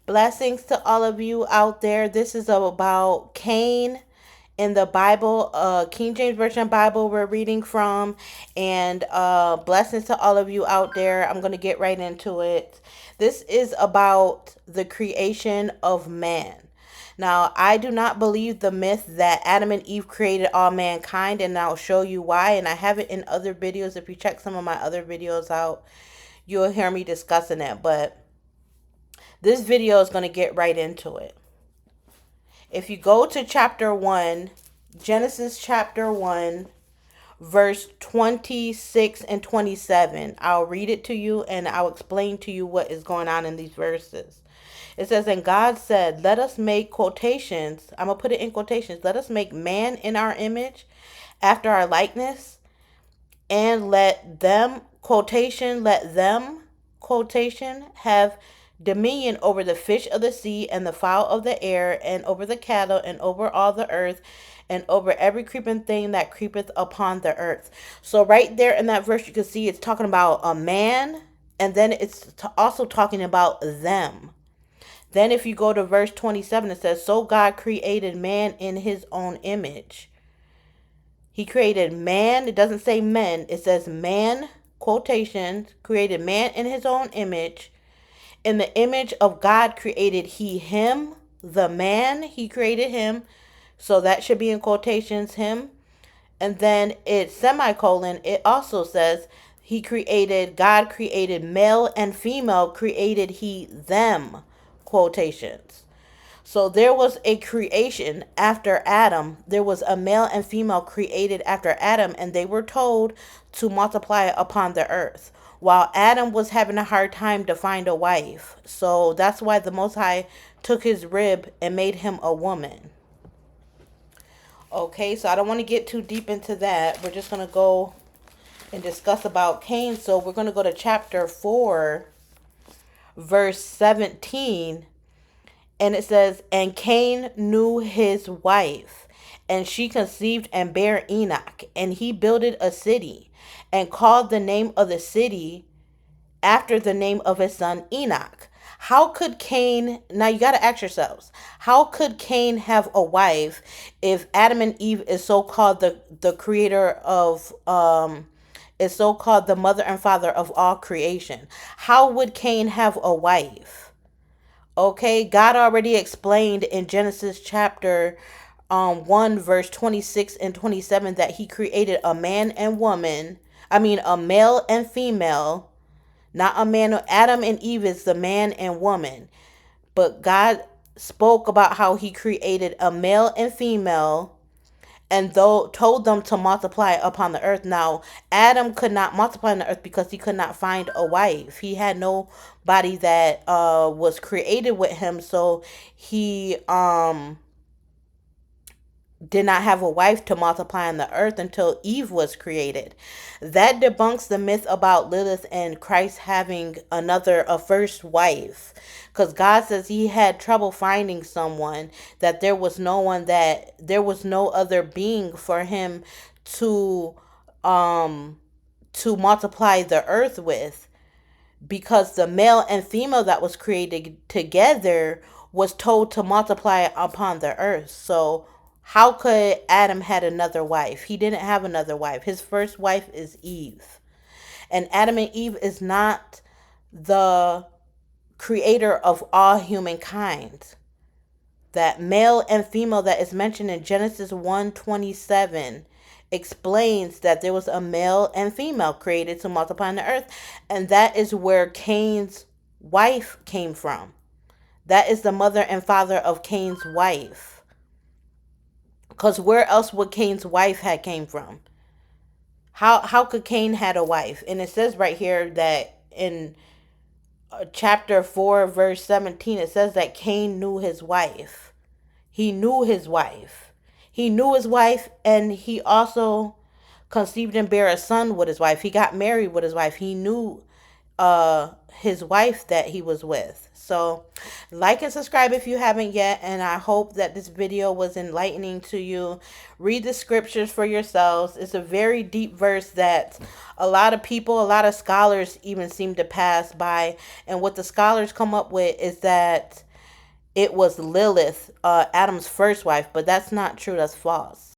Blessings to all of you out there. This is about Cain in the Bible, King James Version Bible we're reading from. And blessings to all of you out there. I'm going to get right into it. This is about the creation of man. Now, I do not believe the myth that Adam and Eve created all mankind, and I'll show you why. And I have it in other videos. If you check some of my other videos out, you'll hear me discussing it. But this video is going to get right into it. If you go to chapter 1, Genesis chapter 1, verse 26 and 27, I'll read it to you and I'll explain to you what is going on in these verses. It says, and God said, let us make quotations. I'm going to put it in quotations. Let us make man in our image after our likeness, and let them, quotation, let them, quotation, have dominion over the fish of the sea and the fowl of the air and over the cattle and over all the earth and over every creeping thing that creepeth upon the earth. So right there in that verse, you can see it's talking about a man, and then it's also talking about them. Then if you go to verse 27, it says, so God created man in his own image. He created man. It doesn't say men. It says man, quotations, created man in his own image. In the image of God created he him, the man, he created him. So that should be in quotations, him. And then it's semicolon. It also says God created male and female, created he them, quotations. So there was a creation after Adam. There was a male and female created after Adam, and they were told to multiply upon the earth, while Adam was having a hard time to find a wife. So that's why the Most High took his rib and made him a woman. Okay, so I don't want to get too deep into that. We're just going to go and discuss about Cain. So we're going to go to chapter 4, verse 17. And it says, and Cain knew his wife, and she conceived and bare Enoch, and he builded a city, and called the name of the city after the name of his son Enoch. How could Cain, now you got to ask yourselves, how could Cain have a wife if Adam and Eve is so-called the creator of, is so-called the mother and father of all creation? How would Cain have a wife? Okay, God already explained in Genesis chapter 1 verse 26 and 27 that he created a man and woman. I mean a male and female, not a man. Adam and Eve is the man and woman. But God spoke about how he created a male and female, and told them to multiply upon the earth. Now, Adam could not multiply on the earth because he could not find a wife. He had nobody that was created with him, so he did not have a wife to multiply on the earth until Eve was created. That debunks the myth about Lilith and Christ having a first wife. Because God says he had trouble finding someone, that there was no other being for him to multiply the earth with, because the male and female that was created together was told to multiply upon the earth. So how could Adam had another wife? He didn't have another wife. His first wife is Eve. And Adam and Eve is not the creator of all humankind. That male and female that is mentioned in Genesis 1:27 explains that there was a male and female created to multiply on the earth. And that is where Cain's wife came from. That is the mother and father of Cain's wife. Because where else would Cain's wife had came from? How could Cain had a wife? And it says right here that in chapter 4 verse 17, it says that Cain knew his wife. He knew his wife. He knew his wife, and he also conceived and bare a son with his wife. He got married with his wife. He knew his wife that he was with. So like and subscribe if you haven't yet, and I hope that this video was enlightening to you. Read the scriptures for yourselves. It's a very deep verse that a lot of people, a lot of scholars even seem to pass by, and what the scholars come up with is that it was Lilith, Adam's first wife, but that's not true. That's false.